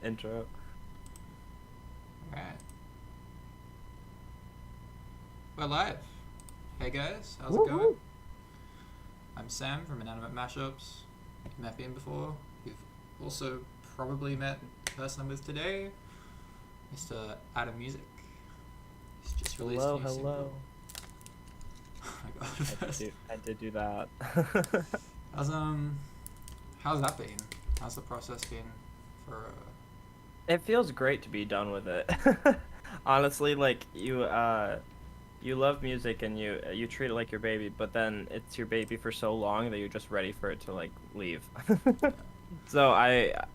intro. Alright, we're live. Hey guys, how's it going? Woohoo! I'm Sam from Inanimate Mashups. You've met me before. You've also probably met the person I'm with today, Mr. Adamusic. He's just released a Hello, new single. hello. Oh my god, I did first. do I did do that. How's how's that been? How's the process been for It feels great to be done with it. Honestly, like you love music and you treat it like your baby, but then it's your baby for so long that you're just ready for it to like leave. yeah. So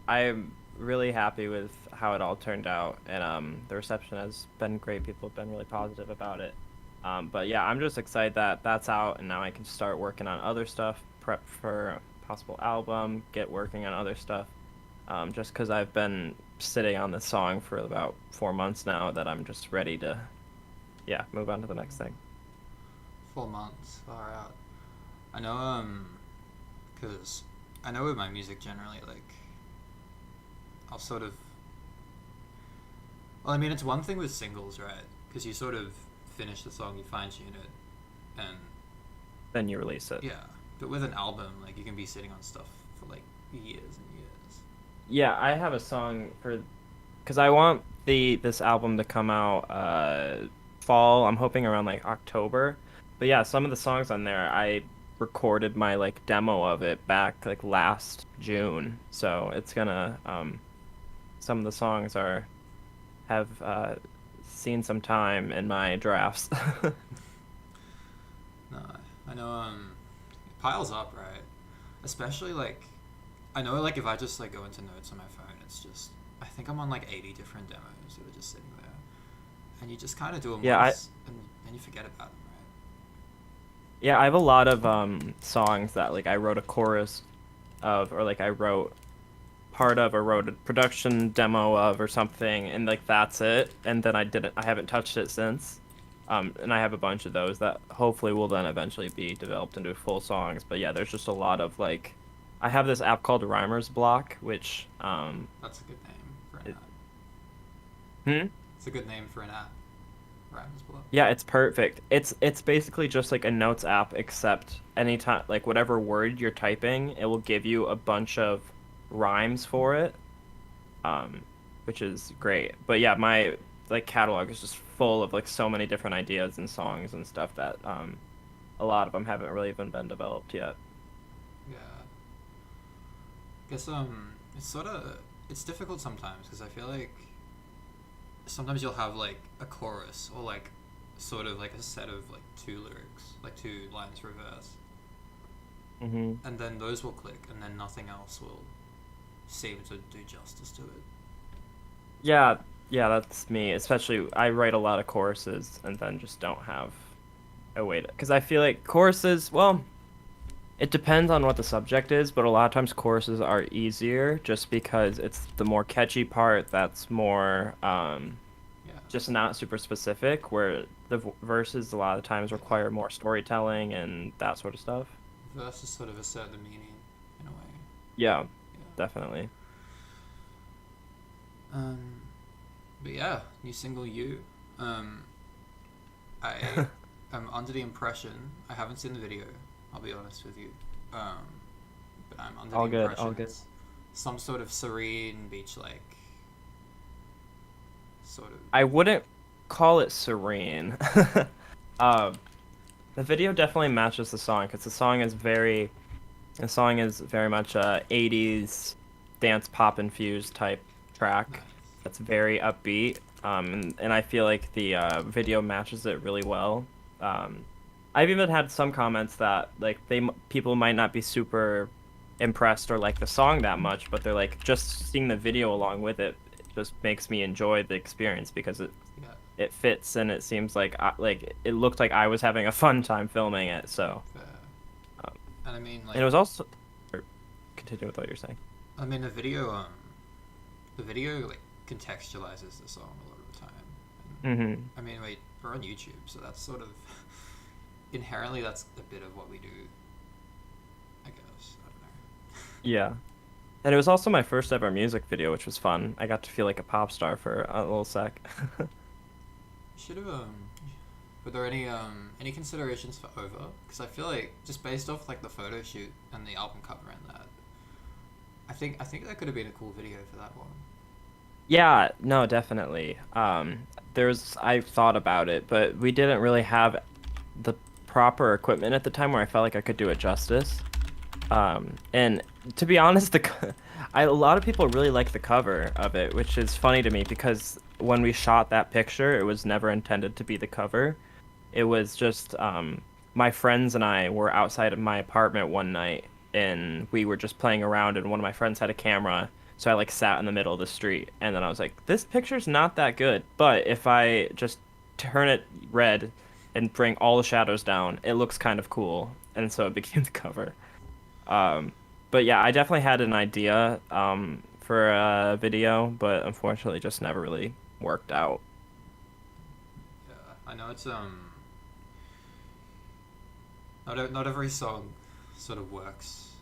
I'm really happy with how it all turned out, and the reception has been great. People have been really positive about it. But yeah, I'm just excited that that's out, and now I can start working on other stuff, prep for a possible album, get working on other stuff. Just because I've been sitting on this song for about 4 months now, that I'm just ready to, yeah, move on to the next thing. 4 months, far out. I know, because I know with my music generally, like, I'll sort of well, I mean, it's one thing with singles, right? Because you sort of finish the song, you fine tune it, and Then you release it. yeah. But with an album, like you can be sitting on stuff for like years and years. Yeah, I have a song for because I want the this album to come out fall. I'm hoping around like October. But yeah, some of the songs on there I recorded my like demo of it back like last June. So it's gonna some of the songs are have seen some time in my drafts. No, I know. It piles up, right? Especially like, I know like if I just like go into notes on my phone, it's just I think I'm on like 80 different demos that are just sitting there, and you just kind of do them Yeah, once, and then you forget about them, right? I have a lot of songs that like I wrote a chorus of, or like I wrote part of, or wrote a production demo of or something, and like that's it, and then I haven't touched it since. And I have a bunch of those that hopefully will then eventually be developed into full songs. But yeah, there's just a lot of like I have this app called Rhymer's Block, which That's a good name for an it, app. hmm? It's a good name for an app. Rhymes block. Yeah, it's perfect. It's basically just like a notes app, except anytime like whatever word you're typing, it will give you a bunch of rhymes for it. um, which is great. But yeah, my like catalog is just full of like so many different ideas and songs and stuff that a lot of them haven't really even been developed yet. Yeah. Guess it's sort of it's difficult sometimes because I feel like sometimes you'll have like a chorus or like sort of like a set of like two lyrics, like two lines for a verse, Hmm. and then those will click, and then nothing else will seem to do justice to it. Yeah, yeah, that's me. Especially I write a lot of choruses and then just don't have a way to, because I feel like choruses, well, it depends on what the subject is, but a lot of times choruses are easier just because it's the more catchy part that's more Yeah, just not super specific, where the verses a lot of times require more storytelling and that sort of stuff. verse is sort of assert the meaning in a way. Yeah, Yeah. definitely. Um, but yeah, new single you. Um, I am under the impression I haven't seen the video. I'll be honest with you. Um, but I'm under the All good, all impression good. it's some sort of serene beach like sort of. I wouldn't call it serene. Um, the video definitely matches the song because the song is very much a 80s dance pop infused type track. Nice. That's very upbeat. And I feel like the video matches it really well. Um, I've even had some comments that like people might not be super impressed or like the song that much, but they're like just seeing the video along with it, it just makes me enjoy the experience because Yeah, it fits and it seems like like it looked like I was having a fun time filming it. So, fair. um, And I mean and it like was also or continue with what you're saying. I mean the video like contextualizes the song a lot of the time. And, Hmm. I mean wait, we're on YouTube, so that's sort of inherently that's a bit of what we do. I guess I don't know. Yeah. And it was also my first ever music video, which was fun. I got to feel like a pop star for a little sec. Should have were there any considerations for over? Because I feel like just based off like the photo shoot and the album cover and that, I think that could have been a cool video for that one. Yeah, no, definitely. I thought about it, but we didn't really have the proper equipment at the time where I felt like I could do it justice. And to be honest, a lot of people really like the cover of it, which is funny to me because when we shot that picture, it was never intended to be the cover. It was just my friends and I were outside of my apartment one night and we were just playing around and one of my friends had a camera. So I like sat in the middle of the street and then I was like, this picture's not that good, but if I just turn it red and bring all the shadows down, it looks kind of cool. And so it became the cover. Um, but yeah, I definitely had an idea for a video, but unfortunately just never really worked out. Yeah, I know it's not every song sort of works.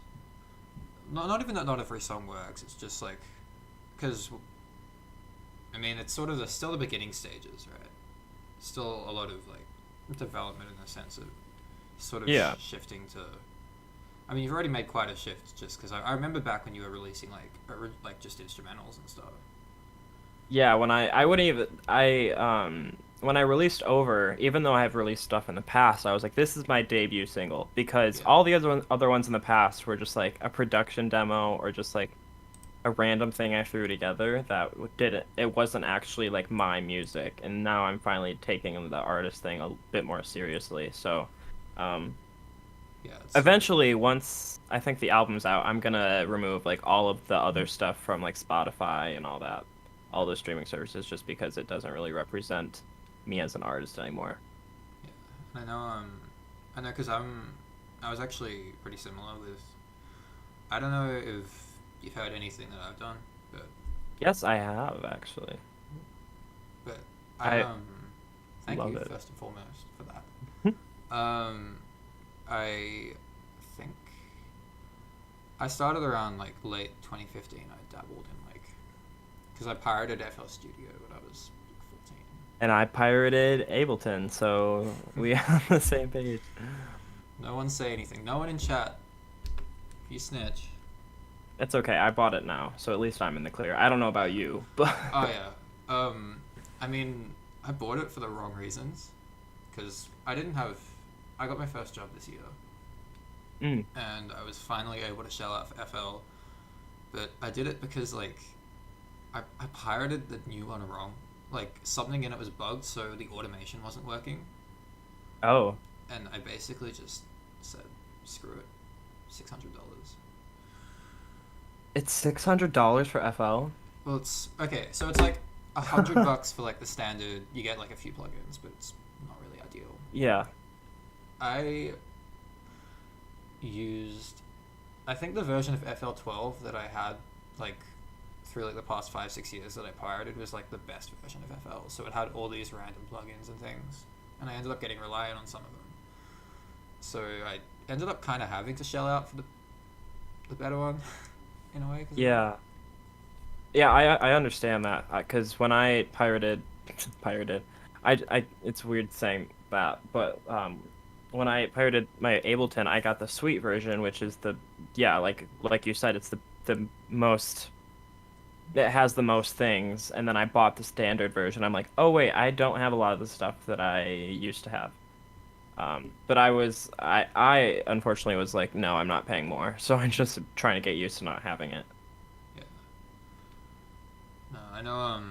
Not even that not every song works. It's just like because I mean it's sort of still the beginning stages, right? Still a lot of like development in the sense of sort of Yeah. shifting to. I mean, you've already made quite a shift just because I remember back when you were releasing like just instrumentals and stuff. Yeah, when I wouldn't even when I released Over, even though I have released stuff in the past, I was like, this is my debut single because Yeah, all the other ones in the past were just like a production demo or just like a random thing I threw together that didn't it wasn't actually like my music. And now I'm finally taking the artist thing a bit more seriously. So, um yeah, it's sort of eventually, once I think the album's out, I'm gonna remove like all of the other stuff from like Spotify and all that, all those streaming services, just because it doesn't really represent me as an artist anymore. yeah. And I know because I was actually pretty similar with. I don't know if you've heard anything that I've done, but Yes, I have actually. but I I thank love you it. first and foremost for that. Um, I think I started around like late 2015. I dabbled in like because I pirated FL Studio when I was like 14. And I pirated Ableton, so we are on the same page. No one say anything. No one in chat. If you snitch. It's okay. I bought it now, so at least I'm in the clear. I don't know about you, but Oh yeah. I mean, I bought it for the wrong reasons, because I didn't have. I got my first job this year, Mm. and I was finally able to shell out for FL. But I did it because like, I pirated the new one wrong. Like something in it was bugged, so the automation wasn't working, Oh, and I basically just said, "Screw it, $600." it's $600 for FL. Well, it's okay. So it's like $100 for like the standard. You get like a few plugins, but it's not really ideal. Yeah. I used, I think the version of FL12 that I had like through like the past 5 6 years that I pirated was like the best version of FL. So it had all these random plugins and things, and I ended up getting reliant on some of them. So I ended up kind of having to shell out for the better one in a way. Cause of that. Yeah. Yeah, I understand that because when I pirated pirated it's weird saying that, but when I pirated my Ableton, I got the Suite version, which is the yeah, like you said, it's the most it has the most things, and then I bought the standard version. I'm like, "Oh wait, I don't have a lot of the stuff that I used to have." But I unfortunately was like, "No, I'm not paying more." So I'm just trying to get used to not having it. Yeah. No, I know.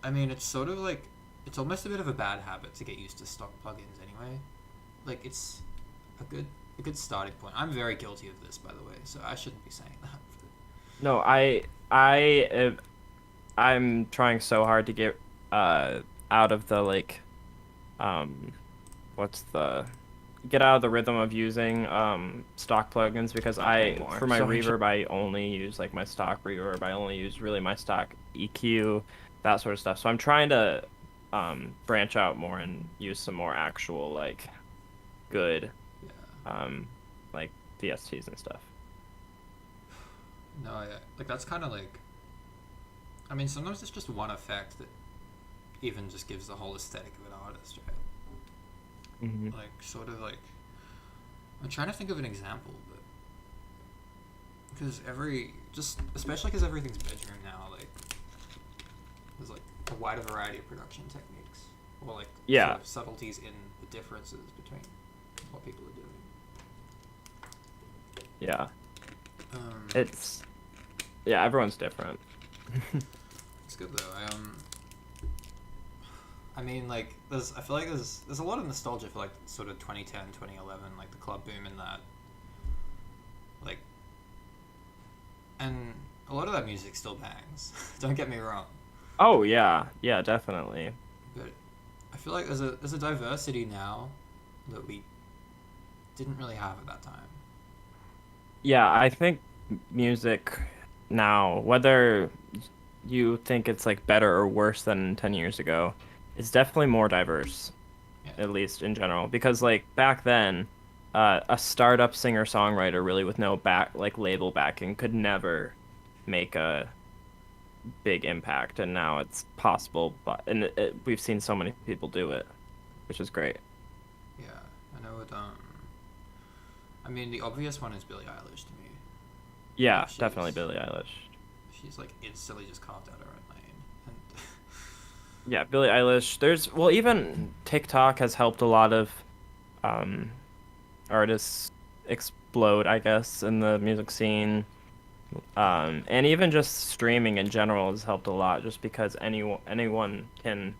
I mean, it's sort of like it's almost a bit of a bad habit to get used to stock plugins anyway. Like it's a good a good starting point. I'm very guilty of this, by the way, so I shouldn't be saying that. No, I I'm trying so hard to get out of the like um what's the get out of the rhythm of using stock plugins because Not I anymore. for my So I just reverb I only use like my stock reverb. I only use really my stock EQ, that sort of stuff. So I'm trying to branch out more and use some more actual like good yeah. um like VSTs and stuff. No, yeah, like that's kind of like. I mean, sometimes it's just one effect that even just gives the whole aesthetic of an artist, right? Hmm. Like sort of like I'm trying to think of an example, but because every just especially because everything's bedroom now, like there's like a wider variety of production techniques or like sort Yeah, of subtleties in the differences between what people are doing. yeah. Um, It's yeah, everyone's different. it's good though. I mean, like, I feel like there's a lot of nostalgia for like sort of 2010, 2011, like the club boom and that, like, and a lot of that music still bangs. Don't get me wrong, Oh yeah, yeah, definitely. but I feel like there's a diversity now that we didn't really have at that time. Yeah, I think music now, whether you think it's like better or worse than 10 years ago, is definitely more diverse, Yeah, at least in general. Because like back then, a startup singer-songwriter really with no back like label backing could never make a big impact, and now it's possible, but we've seen so many people do it, which is great. yeah, I know it. I mean, the obvious one is Billie Eilish to me. Yeah, Like definitely Billie Eilish. she's like instantly just carved out her own lane, and Yeah, Billie Eilish. There's well, even TikTok has helped a lot of um artists explode, I guess, in the music scene. yeah, And even just streaming in general has helped a lot, just because anyone can,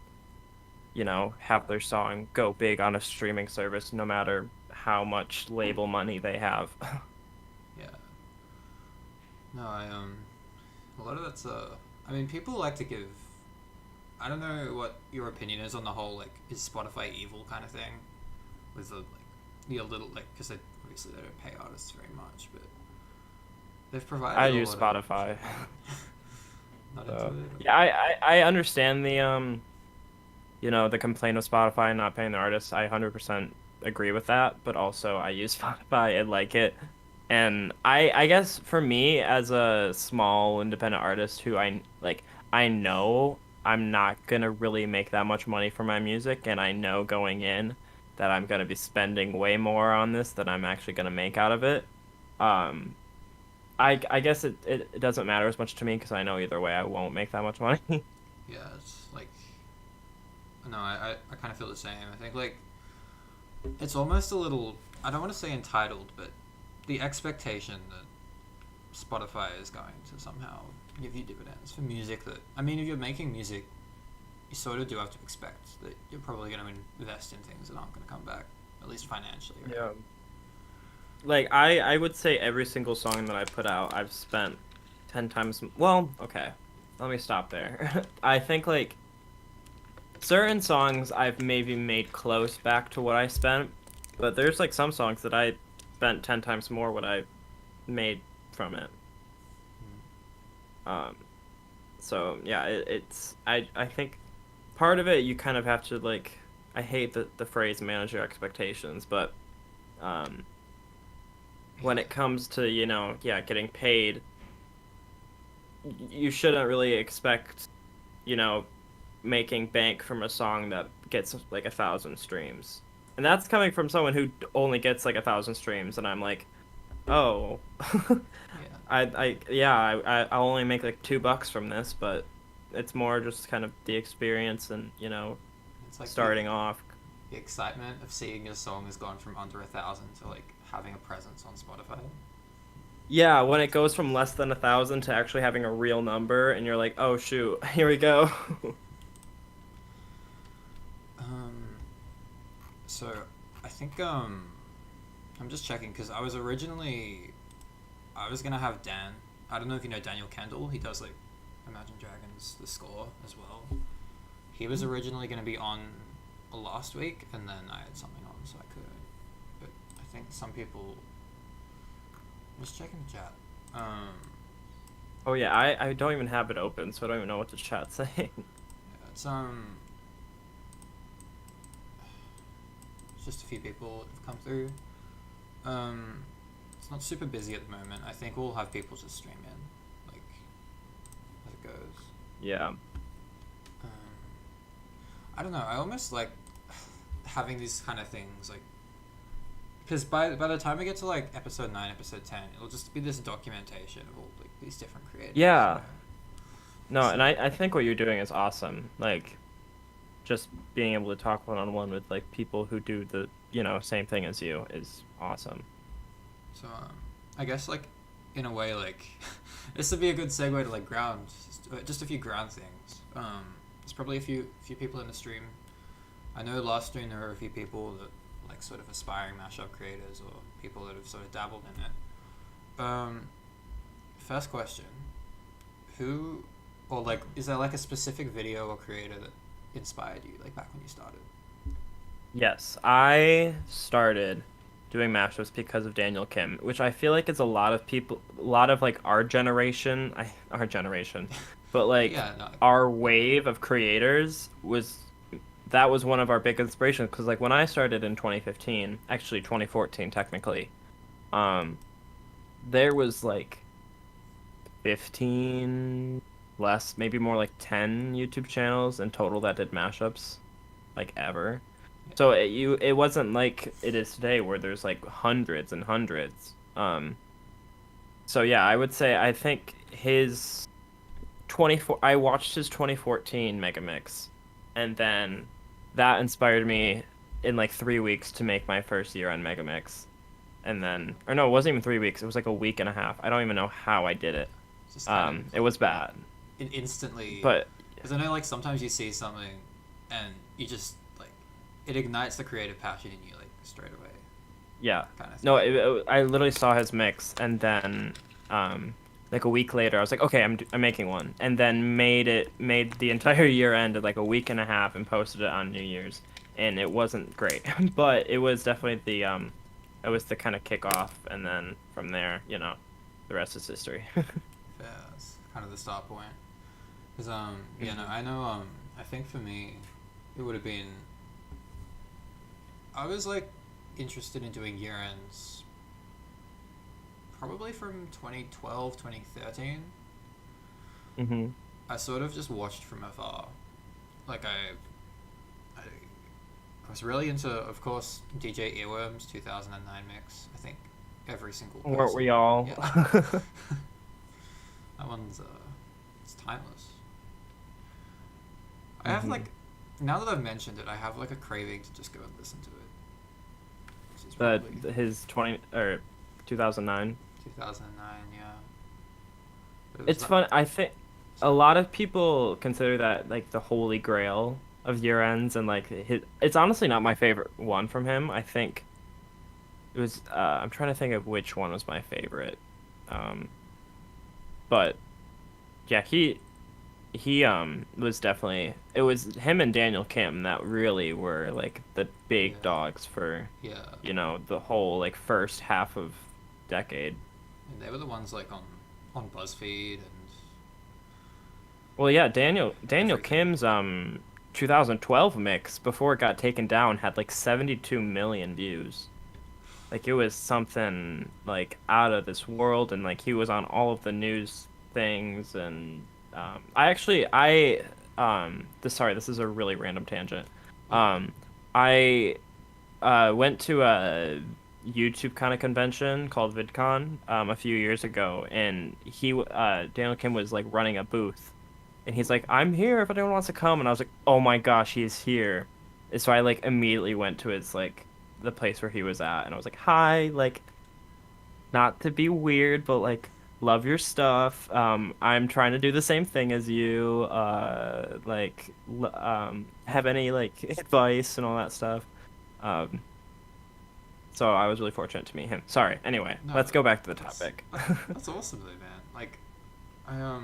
have their song go big on a streaming service, no matter how much label money they have. yeah. No, a lot of that's I mean, people like to give. I don't know what your opinion is on the whole like is Spotify evil kind of thing with the like a little like because they obviously they don't pay artists very much, but they've provided I a use lot of. Spotify. Not into So it. yeah, I understand the complaint of Spotify not paying the artists. I 100% agree with that, but also I use Spotify and like it. And I guess for me as a small independent artist who I know I'm not gonna really make that much money for my music, and I know going in that I'm gonna be spending way more on this than I'm actually gonna make out of it. Um, I guess it doesn't matter as much to me because I know either way I won't make that much money. Yeah, it's like no, I kind of feel the same. I think like it's almost a little. I don't want to say entitled, but the expectation that Spotify is going to somehow give you dividends for music that I mean, if you're making music, you sort of do have to expect that you're probably going to invest in things that aren't going to come back, at least financially, right? Yeah. Like I would say every single song that I put out, I've spent 10 times. Well, okay. Let me stop there. I think like certain songs I've maybe made close back to what I spent, but there's like some songs that I spent 10 times more what I made from it. Um, so yeah, it's I think part of it you kind of have to like I hate the phrase manage your expectations, but um when it Yeah, comes to, yeah, getting paid, you shouldn't really expect, you know, making bank from a song that gets like 1,000 streams. And that's coming from someone who only gets like 1,000 streams, and I'm like, oh, yeah. yeah, I'll only make like $2 from this, but it's more just kind of the experience and, It's like starting off. the excitement of seeing your song has gone from under 1,000 to like having a presence on Spotify. Yeah, when it goes from less than 1,000 to actually having a real number, and you're like, oh shoot, here we go. Um, so I think I'm just checking because I was gonna have Dan. I don't know if you know Daniel Kendall. He does like Imagine Dragons the score as well. He was originally gonna be on last week, and then I had something on, so I couldn't. But I think some people. I'm just checking the chat. Oh yeah, I don't even have it open, so I don't even know what the chat's saying. Yeah, it's just a few people that have come through. Um, It's not super busy at the moment. I think we'll have people just stream in, like, as it goes. Yeah. I don't know. I almost like having these kind of things, like, because by the time we get to like episode 9, episode 10, it'll just be this documentation of all like these different creators. Yeah. No, So, and I think what you're doing is awesome. Like, just being able to talk one-on-one with like people who do the, same thing as you is awesome. so I guess like in a way like this would be a good segue to like ground, just a few ground things. There's probably a few people in the stream. I know last stream there were a few people that like sort of aspiring mashup creators or people that have sort of dabbled in it. First question: who, or like, is there like a specific video or creator that inspired you, like back when you started? Yes, I started doing mashups because of Daniel Kim, which I feel like is a lot of people, a lot of like our generation, but like Yeah, no, our wave of creators that was one of our big inspirations because like when I started in 2015, actually 2014 technically, um, there was like 15 less, maybe more like 10 YouTube channels in total that did mashups, like ever. So it wasn't like it is today where there's like hundreds and hundreds. So yeah, I would say I think his 24 I watched his 2014 Mega Mix, and then that inspired me in like 3 weeks to make my first year-end Mega Mix. And then, or no, it wasn't even 3 weeks. It was like a week and a half. I don't even know how I did it. just kind It was bad, instantly. but Because I know like sometimes you see something, and you just like it ignites the creative passion in you like straight away. yeah. Kind of thing. No, I literally saw his mix, and then, like a week later, I was like, okay, I'm making one, and then made the entire year end in like a week and a half, and posted it on New Year's, and it wasn't great, but it was definitely it was the kind of kickoff, and then from there, the rest is history. Yeah, it's kind of the start point. Because yeah, no, I know I think for me, it would have been. I was like interested in doing year ends probably from 2012, 2013. hmm I sort of just watched from afar. Like I was really into, of course, DJ Earworm's 2009 mix. I think every single person. Weren't we all? Yeah. That one's it's timeless. I have like, now that I've mentioned it, I have like a craving to just go and listen to it. Which is probably His 2009. 2009, yeah. But it was It's like, fun. I think a lot of people consider that like the holy grail of year ends, and like it's honestly not my favorite one from him. I think it was I'm trying to think of which one was my favorite. Um, but yeah, he was definitely, it was him and Daniel Kim that really were like the big yeah, dogs for, yeah. the whole like first half of decade. And they were the ones like on BuzzFeed and Well, yeah, Daniel everything. Kim's 2012 mix before it got taken down had like 72 million views. Like it was something like out of this world, and like he was on all of the news things. And this is a really random tangent. Yeah. I went to a YouTube kind of convention called VidCon a few years ago, and Daniel Kim was like running a booth, and he's like, "I'm here if anyone wants to come," and I was like, "Oh my gosh, he's here!" And so I like immediately went to his like the place where he was at, and I was like, "Hi, like, not to be weird, but like, love your stuff. I'm trying to do the same thing as you. Have any like advice and all that stuff." Um, so I was really fortunate to meet him. Sorry. Anyway, No, let's go back to the that's topic. that's awesome though, man. Like I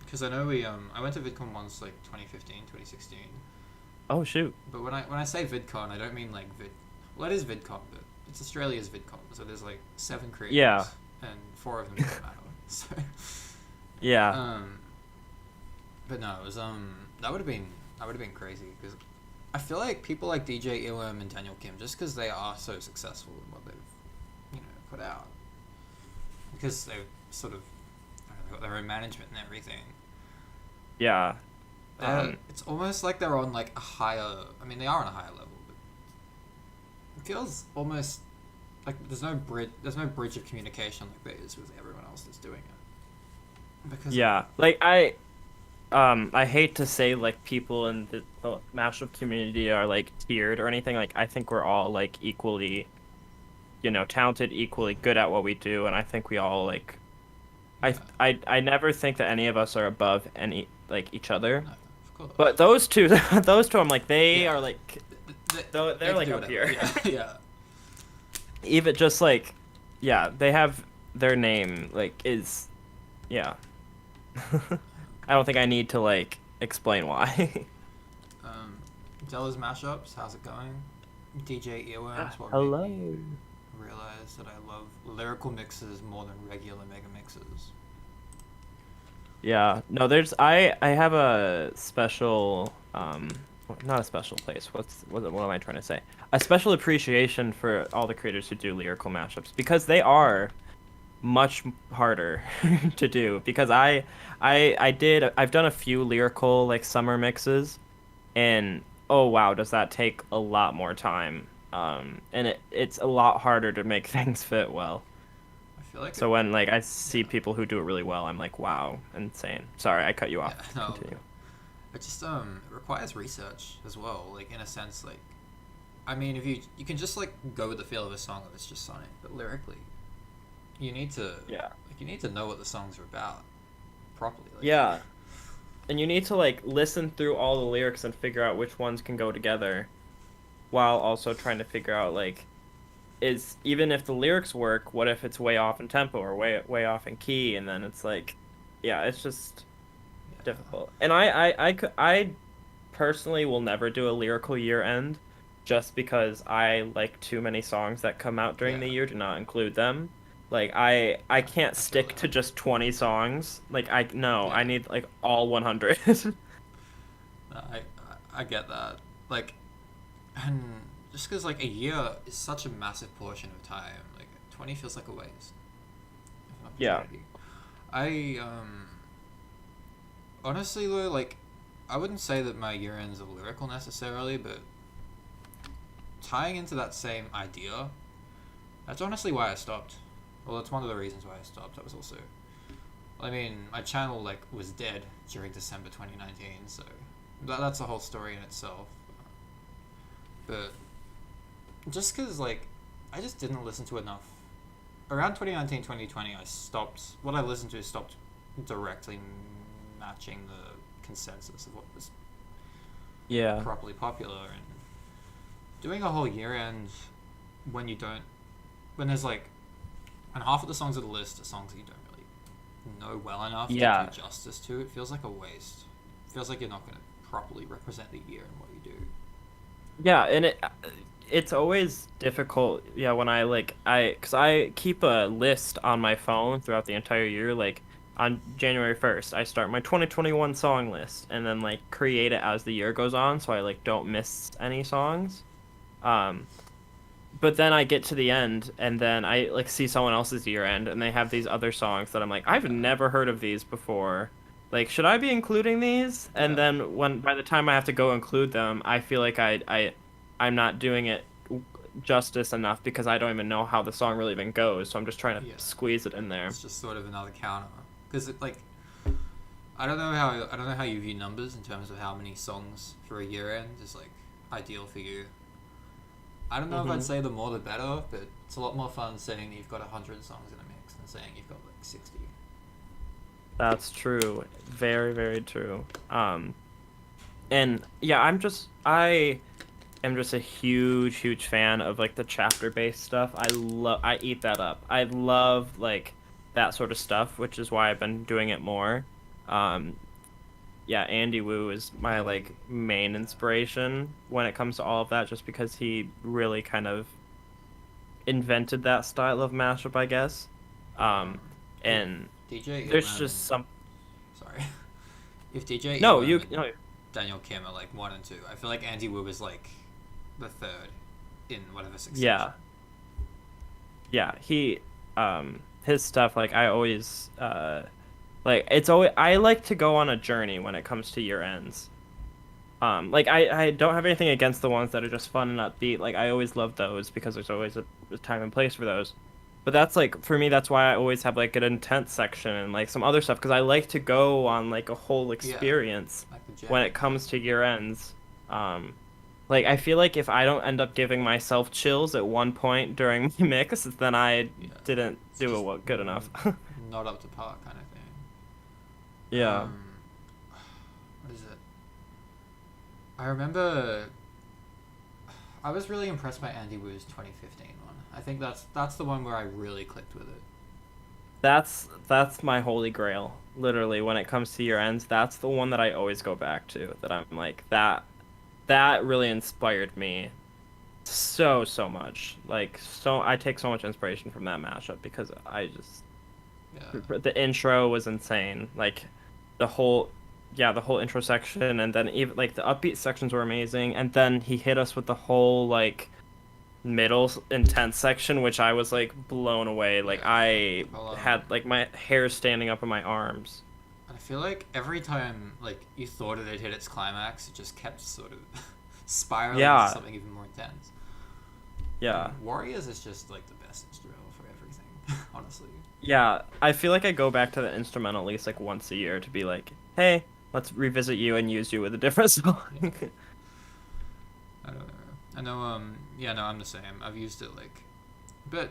because I know I went to VidCon once like 2015, 2016. Oh shoot. But when I say VidCon, I don't mean like well, it is VidCon, but it's Australia's VidCon. So there's like 7 Yeah. creators and 4 of them don't matter. So Yeah. um but no, it was that would have been crazy because I feel like people like DJ Ilum and Daniel Kim, just because they are so successful in what they've put out, because they sort of, I don't know, got their own management and everything. Yeah. Um, It's almost like they're on like a higher. I mean, they are on a higher level, but it feels almost like there's no bridge. There's no bridge of communication like there is with everyone else that's doing it. Because yeah. Like I hate to say like people in the mashup community are like tiered or anything. Like I think we're all like equally, talented, equally good at what we do, and I think we all like yeah, I never think that any of us are above any like each other. no, of But course. those two, those two, I'm like they Yeah, are like they they're can like do up whatever. here. Yeah, yeah, Even just like yeah, they have their name like is yeah. I don't think I need to like explain why. um, Della's mashups. How's it going? DJ Earworms. What made me Hello. realize that I love lyrical mixes more than regular mega mixes. Yeah. No, I have a special not a special place. What am I trying to say? A special appreciation for all the creators who do lyrical mashups because they are much harder to do because I've done a few lyrical like summer mixes and oh wow, does that take a lot more time. And it's a lot harder to make things fit well. I feel like it. So when like I Yeah, see people who do it really well, I'm like, wow, insane. Sorry, I cut you yeah. off. No, Continue. it just it requires research as well. Like in a sense, like I mean, if you can just like go with the feel of a song if it's just Sonic, but lyrically, you need to Yeah. you need to know what the songs are about properly. Like Yeah. And you need to like listen through all the lyrics and figure out which ones can go together while also trying to figure out like is even if the lyrics work, what if it's way off in tempo or way off in key and then it's like yeah, it's just yeah, difficult. And I personally will never do a lyrical year end just because I like too many songs that come out during the yeah, year to not include them. Like I can't I feel stick to that. just 20 songs. Like I no, I Yeah, need like all 100. I get that. Like, and just because like a year is such a massive portion of time, like 20 feels like a waste of an Yeah. opportunity. I honestly though, like, I wouldn't say that my year ends are lyrical necessarily, but tying into that same idea, that's honestly why I stopped. Well, that's one of the reasons why I stopped. That was also, I mean, my channel like was dead during December 2019, so that's a whole story in itself. But just because like I just didn't listen to enough. Around 2019, 2020, I stopped. What I listened to stopped directly matching the consensus of what was Yeah. properly popular, and doing a whole year end when you don't, when there's like, and half of the songs of the list are songs that you don't really know well enough to Yeah. do justice to. It feels like a waste. It feels like you're not going to properly represent the year in what you do. Yeah, and it's always difficult, yeah, when cuz I keep a list on my phone throughout the entire year like on January 1st, I start my 2021 song list and then like create it as the year goes on so I like don't miss any songs. Um but then I get to the end and then I like see someone else's year end and they have these other songs that I'm like I've Yeah, never heard of these before. Like should I be including these? And yeah, then when by the time I have to go include them, I feel like I'm not doing it justice enough because I don't even know how the song really even goes. So I'm just trying to yeah. squeeze it in there. It's just sort of another counter because it like I don't know how you view numbers in terms of how many songs for a year end is like ideal for you. I don't know if I'd Hmm. say the more the better, but it's a lot more fun saying that you've got 100 songs in a mix than saying you've got like 60. That's true. Very, very true. And yeah, I am just a huge, huge fan of like the chapter based stuff. I eat that up. I love like that sort of stuff, which is why I've been doing it more. Um, yeah, Andy Wu is my Andy, like main yeah, inspiration when it comes to all of that, just because he really kind of invented that style of mashup, I guess. um, Um, if and DJ there's Earworm just and some sorry, if DJ no, Earworm you and no, Daniel Kim are like one and two, I feel like Andy Wu is like the third in whatever succession. yeah, yeah. Um, his stuff, like I always like it's always I like to go on a journey when it comes to year ends. Like I don't have anything against the ones that are just fun and upbeat. Like I always love those because there's always a time and place for those. But that's like for me, that's why I always have like an intense section and like some other stuff because I like to go on like a whole Yeah, experience like the when journey. it comes to year ends. Um, like I feel like if I don't end up giving myself chills at one point during my mix, then I Yeah, didn't it's do it just good enough. not up to par kind of thing. Yeah. What is it? I remember I was really impressed by Andy Wu's 2015 one. I think that's the one where I really clicked with it. That's my holy grail. Literally, when it comes to year ends, that's the one that I always go back to. That I'm like that really inspired me so much. Like so I take so much inspiration from that mashup because I just Yeah, the intro was insane. Like the whole yeah, the whole intro section and then even like the upbeat sections were amazing and then he hit us with the whole like middle intense section which I was like blown away. Like yeah. I Well, had like my hair standing up on my arms. and I feel like every time like you thought it had hit its climax, it just kept sort of spiraling into Yeah. something even more intense. And Yeah. Warriors is just like the best instrumental for everything, honestly. Yeah, I feel like I go back to the instrumental at least like once a year to be like, "Hey, let's revisit you and use you with a different song." Yeah, I don't know. I know. Yeah, no, I'm the same. I've used it like, but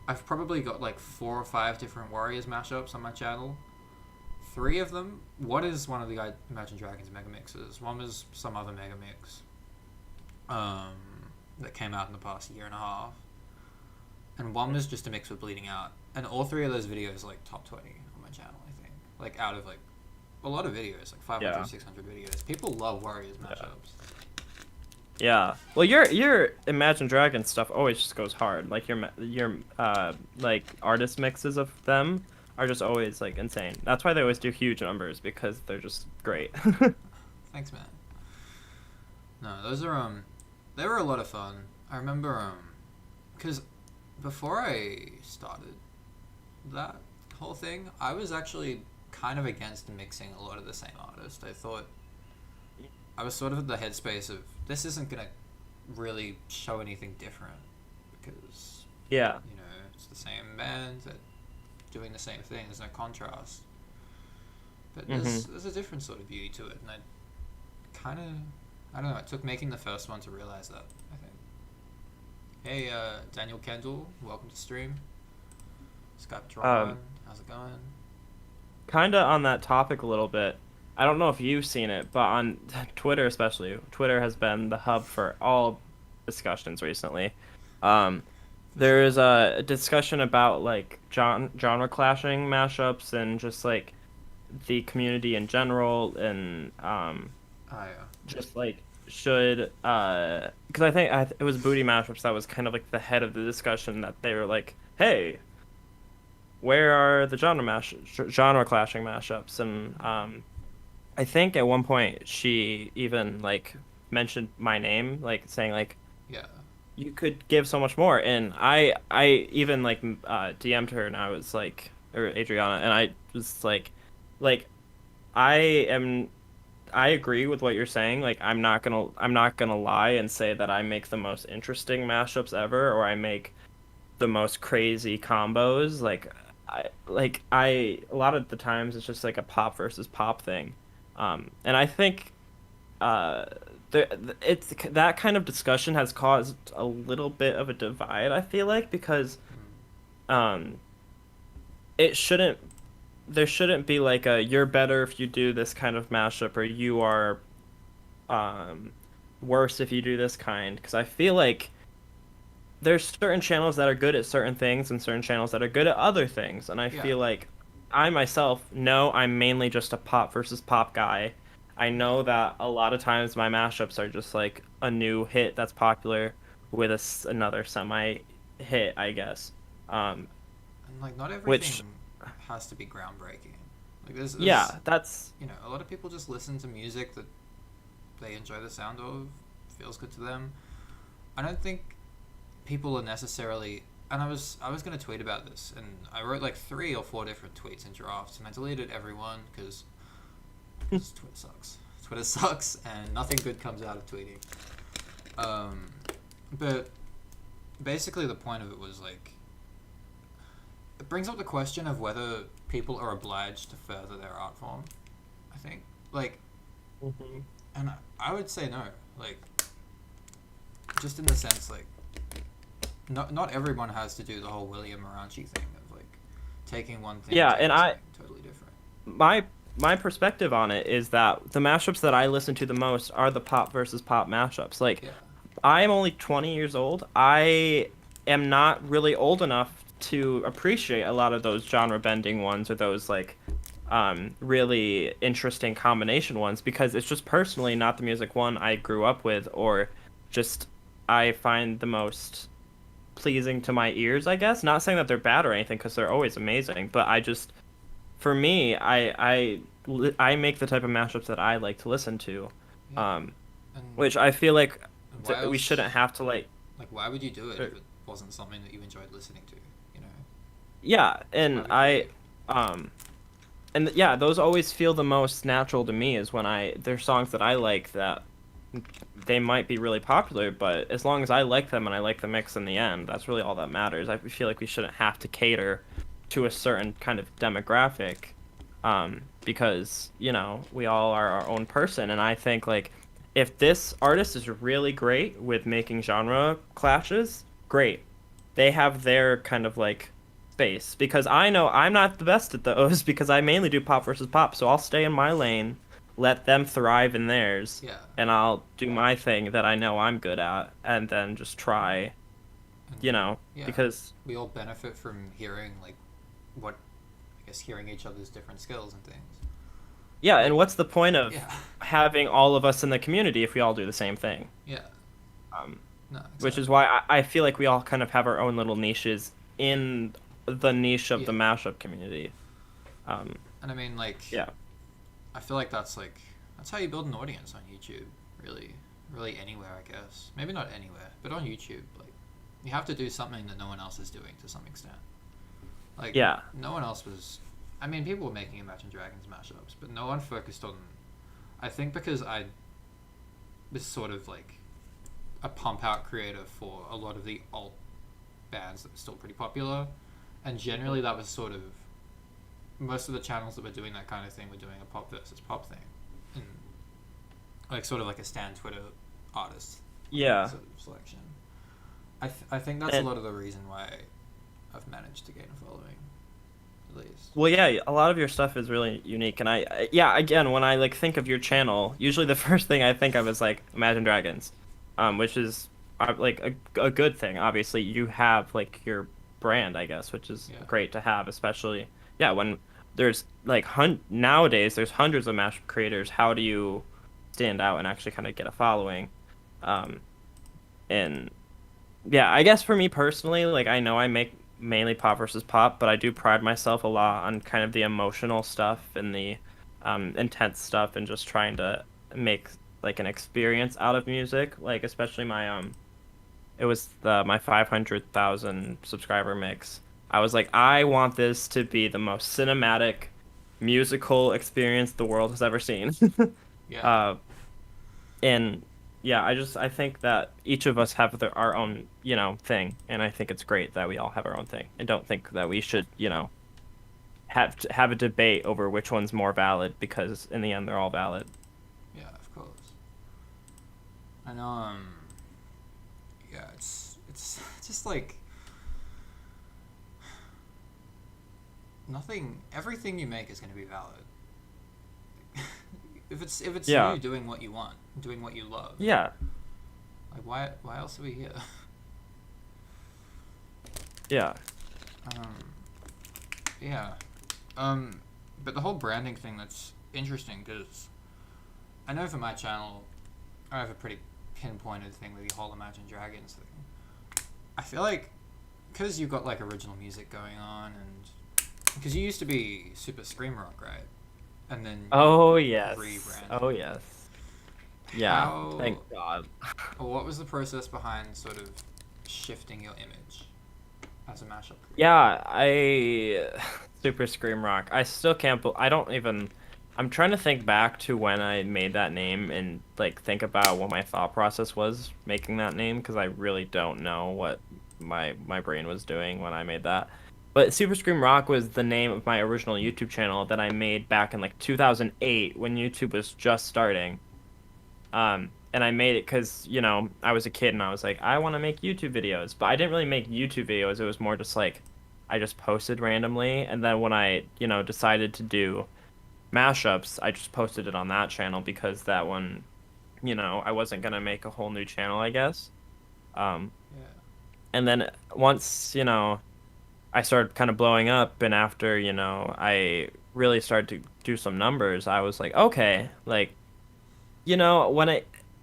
I've probably got like 4 or 5 different Warriors mashups on my channel. 3 of them. One is one of the Imagine Dragons mega mixes. One was some other mega mix. Um, that came out in the past year and a half. And one was just a mix with Bleeding Out. And all 3 of those videos are like top 20 on my channel, I think. Like out of like a lot of videos, like 500, Yeah. 600 videos. People love Warriors Yeah. mashups. Yeah. Well, your Imagine Dragons stuff always just goes hard. Like your like artist mixes of them are just always like insane. That's why they always do huge numbers because they're just great. Thanks, man. No, those are they were a lot of fun. I remember because before I started that whole thing, I was actually kind of against mixing a lot of the same artist. I thought I was sort of in the headspace of this isn't gonna really show anything different because Yeah. you know it's the same band that doing the same thing. There's no contrast, but Hmm. there's a different sort of beauty to it, and kind of I don't know. It took making the first one to realize that. I think. Hey, Daniel Kendall, welcome to stream. Skype Um, Tron, how's it going? kind of on that topic a little bit. I don't know if you've seen it, but on Twitter especially, Twitter has been the hub for all discussions recently. Um, For sure. there's a discussion about like genre clashing mashups and just like the community in general and Oh yeah. just like should because it was Booty Mashups that was kind of like the head of the discussion that they were like, hey, where are the genre clashing mashups and I think at one point she even like mentioned my name, like saying like Yeah. you could give so much more, and I even like DM'd her and I was like, or Adriana, and I was like I am I agree with what you're saying. Like I'm not gonna lie and say that I make the most interesting mashups ever or I make the most crazy combos. I a lot of the times it's just like a pop versus pop thing. And I think uh it's that kind of discussion has caused a little bit of a divide, I feel like, because Mm. um it shouldn't there shouldn't be like a you're better if you do this kind of mashup or you are um worse if you do this kind because I feel like there's certain channels that are good at certain things and certain channels that are good at other things. And I Yeah. feel like I myself know I'm mainly just a pop versus pop guy. I Yeah. know that a lot of times my mashups are just like a new hit that's popular with another semi hit, I guess. Um, And like not which, everything has to be groundbreaking. Like there's yeah, that's, you know a lot of people just listen to music that they enjoy the sound of, feels good to them. I don't think people are necessarily and I was gonna tweet about this, and I wrote like 3 or 4 different tweets in drafts, and I deleted every one because Twitter sucks. Twitter sucks, and nothing good comes out of tweeting. But basically, the point of it was like it brings up the question of whether people are obliged to further their art form. I think like, Hmm. and I would say no. Like, just in the sense like, not everyone has to do the whole William Moranchi thing of like taking one thing Yeah, to and something totally different. my my perspective on it is that the mashups that I listen to the most are the pop versus pop mashups. Like, Yeah, I am only 20 years old. I am not really old enough to appreciate a lot of those genre bending ones or those like really interesting combination ones because it's just personally not the music one I grew up with or just I find the most pleasing to my ears, I guess. Not saying that they're bad or anything because they're always amazing, but I just for me, I make the type of mashups that I like to listen to, yeah. um, And which I feel like and why we else? shouldn't have to like. Like, why would you do it uh, if it wasn't something that you enjoyed listening to? You know, Yeah, why and would you? um, yeah, those always feel the most natural to me is when there's songs that I like that they might be really popular, but as long as I like them and I like the mix in the end, that's really all that matters. I feel like we shouldn't have to cater to a certain kind of demographic, because, we all are our own person, and I think like if this artist is really great with making genre clashes, great. They have their kind of like space because I know I'm not the best at those because I mainly do pop versus pop, so I'll stay in my lane, let them thrive in theirs, Yeah, and I'll do my thing that I know I'm good at, and then just try, and yeah, because we all benefit from hearing like what I guess hearing each other's different skills and things. yeah, and Like, what's the point of yeah, having all of us in the community if we all do the same thing? yeah, Um, no, which is exactly. why I feel like we all kind of have our own little niches in the niche of Yeah, the mashup community. Um, and I mean like yeah. I feel like that's how you build an audience on YouTube. Really, really anywhere I guess. Maybe not anywhere, but on YouTube, like you have to do something that no one else is doing to some extent. Like Yeah. no one else was. I mean, people were making Imagine Dragons mashups, but no one focused on. I think because I was sort of like a pump out creator for a lot of the alt bands that were still pretty popular, and generally that was sort of most of the channels that were doing that kind of thing were doing a pop versus pop thing, and like sort of like a Stan Twitter artist Yeah. sort of selection. I think that's a And lot of the reason why I've managed to gain a following, at least. well, yeah, a lot of your stuff is really unique, and yeah, again, when I like think of your channel, usually the first thing I think of is like Imagine Dragons, which is like a good thing. Obviously, you have like your brand, I guess, which is Yeah, great to have, especially yeah, when there's like nowadays there's hundreds of mashup creators. How do you stand out and actually kind of get a following? Um, and yeah, I guess for me personally, like I know I make mainly pop versus pop, but I do pride myself a lot on kind of the emotional stuff and the intense stuff and just trying to make like an experience out of music. Like especially my it was the my 500,000 subscriber mix. I was like, I want this to be the most cinematic musical experience the world has ever seen. yeah, Uh, and yeah, I think that each of us have our own thing, and I think it's great that we all have our own thing. I don't think that we should have a debate over which one's more valid because in the end they're all valid. yeah. Of course. And yeah, it's just like nothing. Everything you make is going to be valid. If it's Yeah, you doing what you want, doing what you love, yeah, like why else are we here? yeah, Um, yeah. But the whole branding thing that's interesting because I know for my channel, I have a pretty pinpointed thing with the whole Imagine Dragons thing. I feel like because you've got like original music going on and because you used to be super scream rock, right? And then you oh yes, oh rebranded. yes, yeah, thank How God. or what was the process behind sort of shifting your image? as a mashup creator? Yeah, I Super Scream Rock. I still can't. I don't even. I'm trying to think back to when I made that name and like think about what my thought process was making that name because I really don't know what my brain was doing when I made that. But Super Scream Rock was the name of my original YouTube channel that I made back in like 2008 when YouTube was just starting. And I made it because, I was a kid and I was like, I want to make YouTube videos. But I didn't really make YouTube videos. It was more just like I just posted randomly. And then when I, decided to do mashups, I just posted it on that channel because that one, I wasn't gonna make a whole new channel, I guess. Um, Yeah. and then once, I started kind of blowing up and after, I really started to do some numbers, I was like, okay, like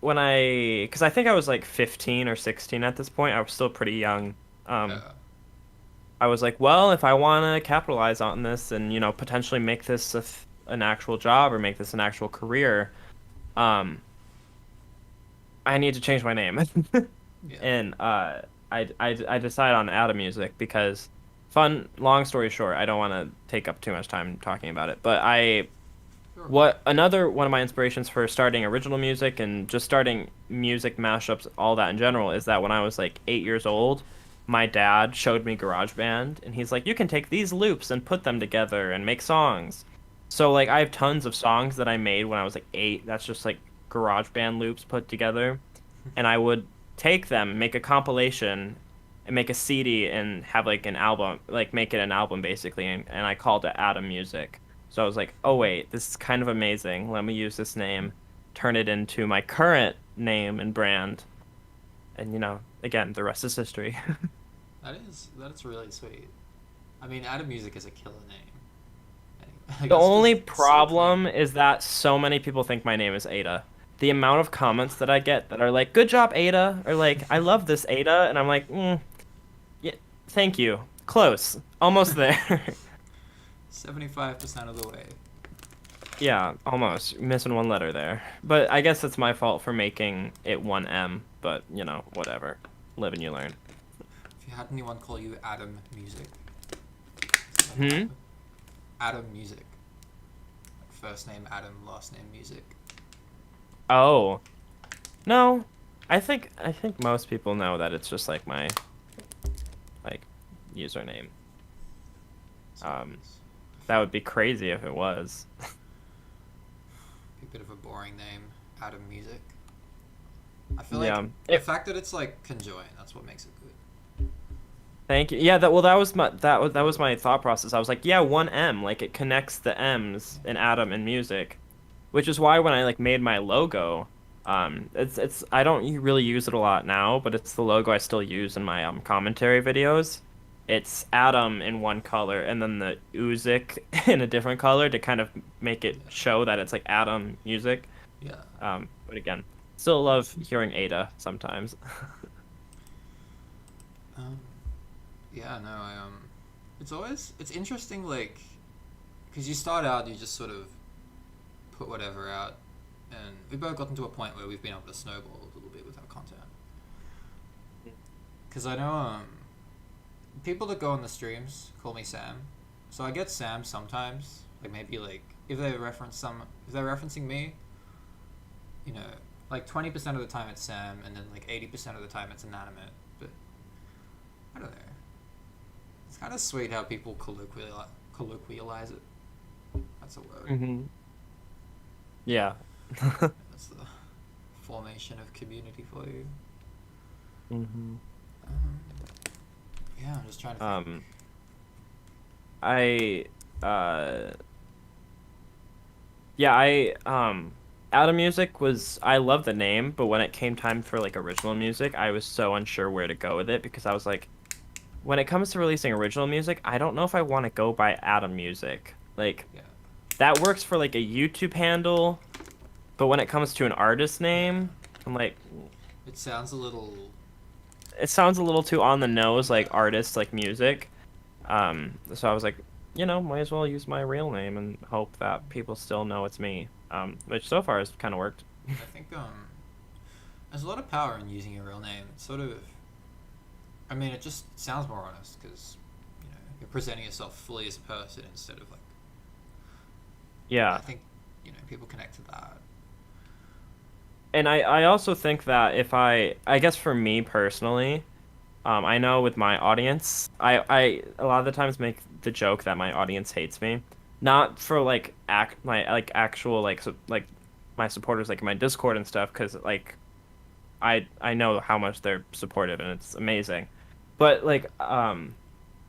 because I think I was like 15 or 16 at this point, I was still pretty young. Um, Yeah. I was like, well, if I want to capitalize on this and, potentially make this an actual job or make this an actual career, um, I need to change my name. Yeah. And I decided on Adamusic because long story short, I don't want to take up too much time talking about it, but Sure. what another one of my inspirations for starting original music and just starting music mashups, all that in general, is that when I was like 8 years old, my dad showed me GarageBand, and he's like, "You can take these loops and put them together and make songs." So like, I have tons of songs that I made when I was like 8. That's just like GarageBand loops put together, and I would take them, make a compilation, and make a CD, and have like an album, like make it an album basically, and I called it Atom Music. So I was like, oh wait, this is kind of amazing. Let me use this name, turn it into my current name and brand, and again, the rest is history. That is really sweet. I mean, Adam Music is a killer name. Like, The that's just only it's so clean. problem is that so many people think my name is Ada. The amount of comments that I get that are like, "Good job, Ada," or like, "I love this, Ada," and I'm like, yeah, thank you. Close. Almost there. 75% of the way. Yeah, almost. Missing one letter there. But I guess it's my fault for making it one M, but whatever. Live and you learn. If you had anyone call you Adam Music, like Hmm? Adam Music, like first name Adam, last name Music. Oh. No. I think most people know that it's just like my like username. So Um I that feel would be crazy if it was. a bit of a boring name, Adam Music. I feel like Yeah. the fact that it's like conjoined, that's what makes it good. Thank you. Yeah, that was my thought process. I was like, yeah, one M, like it connects the M's in Atom and music, which is why when I like made my logo, it's I don't really use it a lot now, but it's the logo I still use in my commentary videos. It's Atom in one color and then the Uzik in a different color to kind of make it Yeah. show that it's like Atom music. Yeah. But again, still love hearing Ada sometimes. Um, yeah, no, it's interesting, like, because you start out, you just sort of put whatever out, and we both gotten to a point where we've been able to snowball a little bit with our content. Because I know, people that go on the streams call me Sam, so I get Sam sometimes, like maybe like if they're referencing me, you know, like 20% of the time it's Sam, and then like 80% of the time it's inanimate, but I don't know. It's kind of sweet how people colloquialize it. That's a word. Hmm. Yeah. That's the formation of community for you. Hmm. Um, yeah, I'm just trying to think. Um, I uh yeah, Out of Music was I love the name, but when it came time for like original music, I was so unsure where to go with it because I was like, when it comes to releasing original music, I don't know if I want to go by Adam Music. Like Yeah, that works for like a YouTube handle, but when it comes to an artist yeah. name, I'm like, It sounds a little. it sounds a little too on the nose, like Yeah, artist, like music. So I was like, might as well use my real name and hope that people still know it's me. Which so far has kind of worked. I think there's a lot of power in using your real name. It's sort of I mean, it just sounds more honest because you're presenting yourself fully as a person instead of like. I Yeah. think people connect to that. And I also think that if I guess for me personally, I know with my audience, I a lot of the times make the joke that my audience hates me, not for like my like actual like my supporters like in my Discord and stuff, because like I know how much they're supportive and it's amazing, but like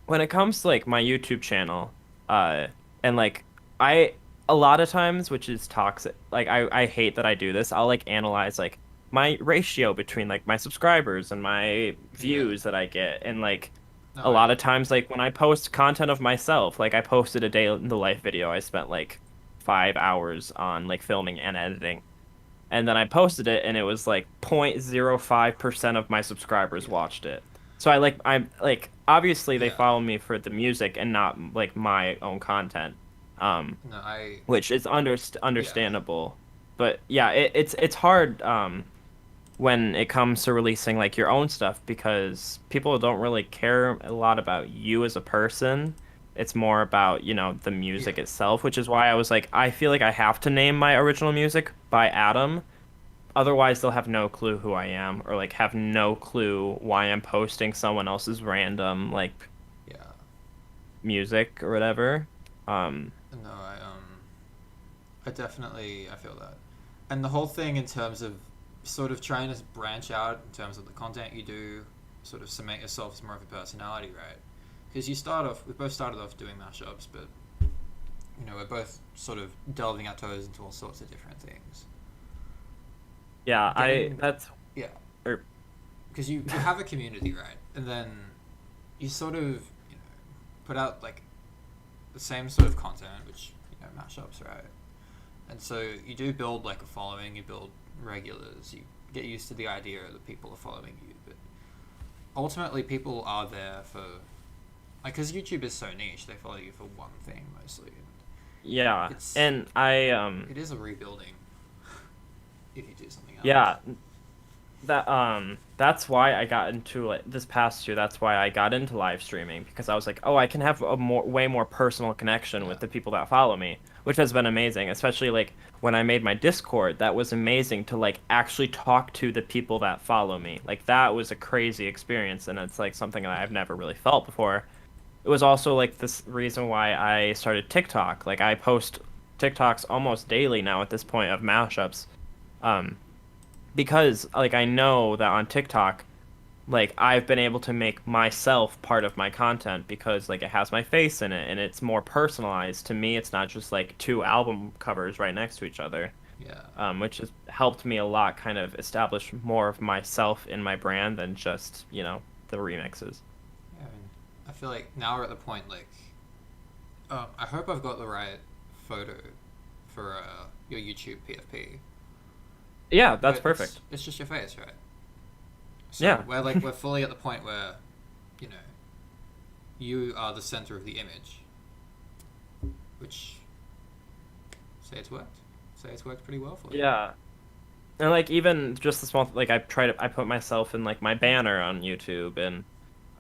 when it comes to like my YouTube channel, uh, and like I a lot of times, which is toxic, like I hate that I do this. I'll like analyze like my ratio between like my subscribers and my Yeah. views that I get, and like No, a lot of times, like when I post content of myself, like I posted a day in the life video, I spent like 5 hours on like filming and editing. And then I posted it and it was like 0.05% of my subscribers yeah. watched it. So I'm like obviously they Yeah. follow me for the music and not like my own content. Um No, I. which is Yeah. understandable. But yeah, it's hard when it comes to releasing like your own stuff because people don't really care a lot about you as a person. It's more about, the Yeah. music itself, which is why I was like, I feel like I have to name my original music by Adam. Otherwise, they'll have no clue who I am or like have no clue why I'm posting someone else's random like Yeah. music or whatever. Um, No, I definitely I feel that, and the whole thing in terms of sort of trying to branch out in terms of the content you do, sort of cement yourself as more of a personality, right? Because we both started off doing mashups, but we're both sort of delving our toes into all sorts of different things. yeah, I Getting, that's yeah, or because you have a community, right? And then you sort of put out like the same sort of content, which mashups, right? And so you do build like a following, you build regulars, you get used to the idea that people are following you, but ultimately people are there for like because YouTube is so niche, they follow you for one thing mostly. And yeah, it's and it is a rebuilding if you do something else. yeah, that's why I got into it this past year. That's why I got into live streaming because I was like, oh, I can have a way more personal connection Yeah, with the people that follow me, which has been amazing. Especially like when I made my Discord, that was amazing to like actually talk to the people that follow me. Like that was a crazy experience, and it's like something that I've yeah, never really felt before. It was also like this reason why I started TikTok. Like I post TikToks almost daily now at this point of mashups. Um, because like I know that on TikTok, like I've been able to make myself part of my content because like it has my face in it and it's more personalized to me. It's not just like two album covers right next to each other, yeah. which has helped me a lot kind of establish more of myself in my brand than just, the remixes. Yeah, I mean, I feel like now we're at the point like, I hope I've got the right photo for your YouTube PFP, Yeah, that's but it's perfect. it's just your face, right? So Yeah. we're fully at the point where, you know, you are the center of the image, which say it's worked. Say it's worked pretty well for you. Yeah. And like even just the small like I put myself in like my banner on YouTube and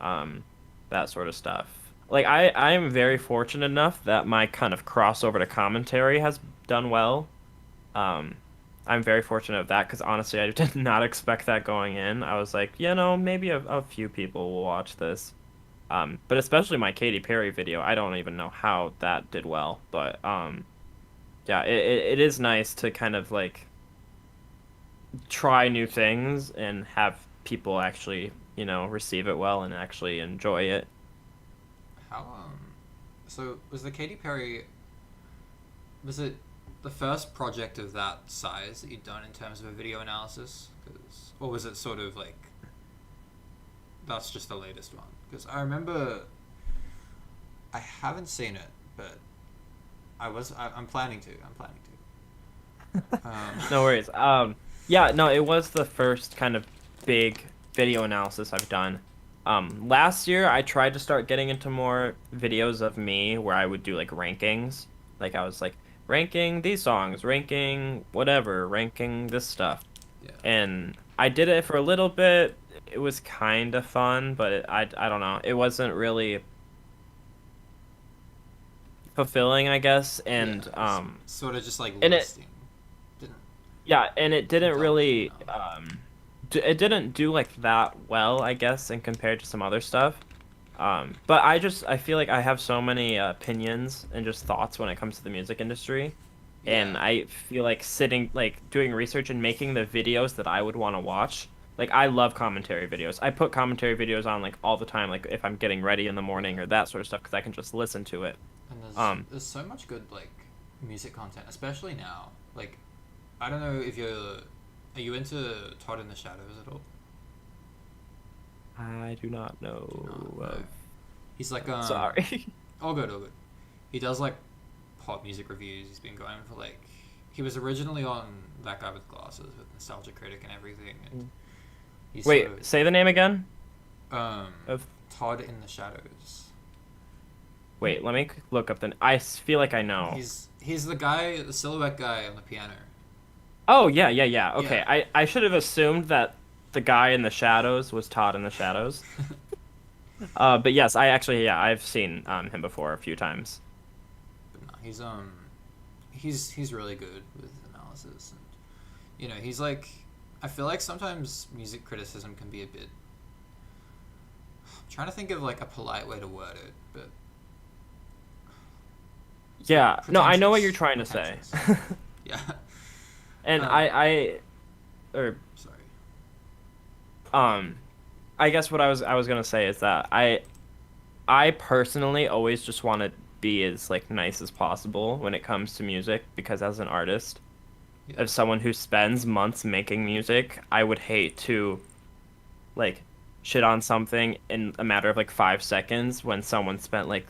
um that sort of stuff. Like I'm very fortunate enough that my kind of crossover to commentary has done well. Um I'm very fortunate of that because honestly I did not expect that going in. I was like, maybe a few people will watch this. But especially my Katy Perry video, I don't even know how that did well, but yeah, it is nice to kind of like try new things and have people actually, receive it well and actually enjoy it. How so was the Katy Perry, was it the first project of that size that you'd done in terms of a video analysis? 'Or was it sort of like that's just the latest one? Because I remember I haven't seen it, but I'm planning to. I'm planning to. No worries. Yeah, no, it was the first kind of big video analysis I've done. Last year I tried to start getting into more videos of me where I would do like rankings. Like I was like ranking these songs, ranking whatever, ranking this stuff. Yeah. And I did it for a little bit. it was kind of fun, but I don't know. It wasn't really fulfilling, I guess, Yeah, it's sort of just like and it listing. Didn't yeah, and it didn't indulge, you really know. it didn't do like that well, I guess, and compared to some other stuff. But I feel like I have so many opinions and just thoughts when it comes to the music industry, and Yeah, I feel like sitting like doing research and making the videos that I would want to watch. Like I love commentary videos. I put commentary videos on like all the time, like if I'm getting ready in the morning or that sort of stuff, because I can just listen to it. and Um, there's so much good like music content, especially now. Like I don't know if are you into Todd in the Shadows at all? I do not Do you not know know? of. He's like Sorry. all good, all good. He does like pop music reviews. He's been going for like he was originally on That Guy with Glasses with Nostalgia Critic and everything, and he's sort Wait, say the name again of of. Todd in the Shadows. Wait, let me look up the. Feel like I know. He's the guy, the silhouette guy on the piano. Oh yeah, yeah, yeah. Okay, Yeah. I should have assumed that the guy in the shadows was Todd in the shadows. But yes, I actually yeah I've seen him before a few times. But no, he's really good with analysis, and he's like I feel like sometimes music criticism can be a bit. I'm trying to think of like a polite way to word it, but it's like Yeah, no, I know what you're pretentious, trying to say. pretentious. Yeah. And Um. or Sorry. um, I guess what I was gonna say is that I personally always just want to be as like nice as possible when it comes to music because as an artist, Yeah. as someone who spends months making music, I would hate to like shit on something in a matter of like 5 seconds when someone spent like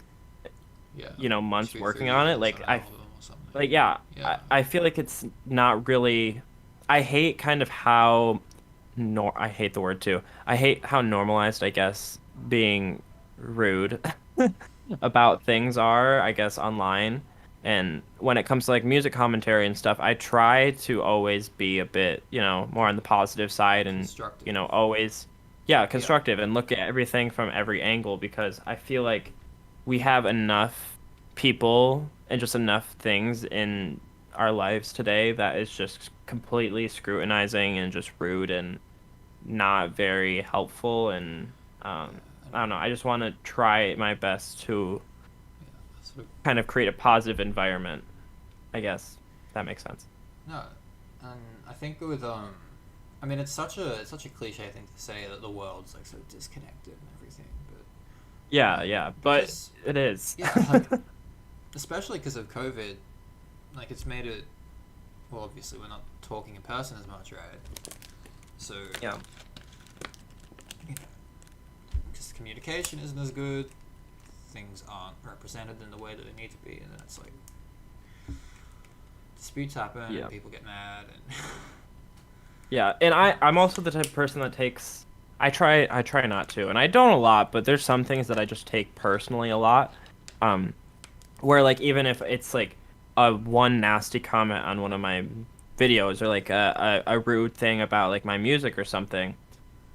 Yeah. months Two, three working on it. years on an album or something. Yeah, Yeah. I feel like it's not really. I hate kind of how nor I hate the word too. I hate how normalized, I guess, being rude about things are, I guess, online. And when it comes to like music commentary and stuff, I try to always be a bit, more on the positive side and, Constructive. always, yeah, Yeah. constructive and look at everything from every angle because I feel like we have enough people and just enough things in our lives today that is just completely scrutinizing and just rude and not very helpful and Yeah. I don't know. I just want to try my best to Yeah. Sort of. kind of create a positive environment. I guess that makes sense. No, and I think with I mean it's such a cliche thing to say that the world's like so disconnected and everything, but Yeah, yeah, but because it is. yeah, like especially because of COVID, like it's made it. Well, obviously we're not talking in person as much, right? So Yeah. because communication isn't as good, things aren't represented in the way that they need to be, and then it's like disputes happen Yeah. and people get mad and Yeah, and I'm also the type of person that takes I try not to, and I don't a lot, but there's some things that I just take personally a lot. Um where like even if it's like a one nasty comment on one of my videos or like a rude thing about like my music or something,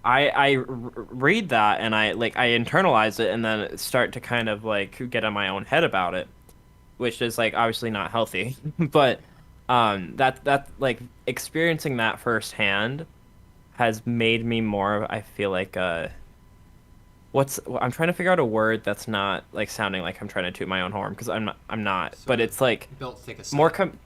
read that and I internalize it and then start to kind of like get in my own head about it, which is like obviously not healthy. But that like experiencing that firsthand has made me more I feel like I'm trying to figure out a word that's not like sounding like I'm trying to toot my own horn because I'm not, but sort of it's like built thicker more skin.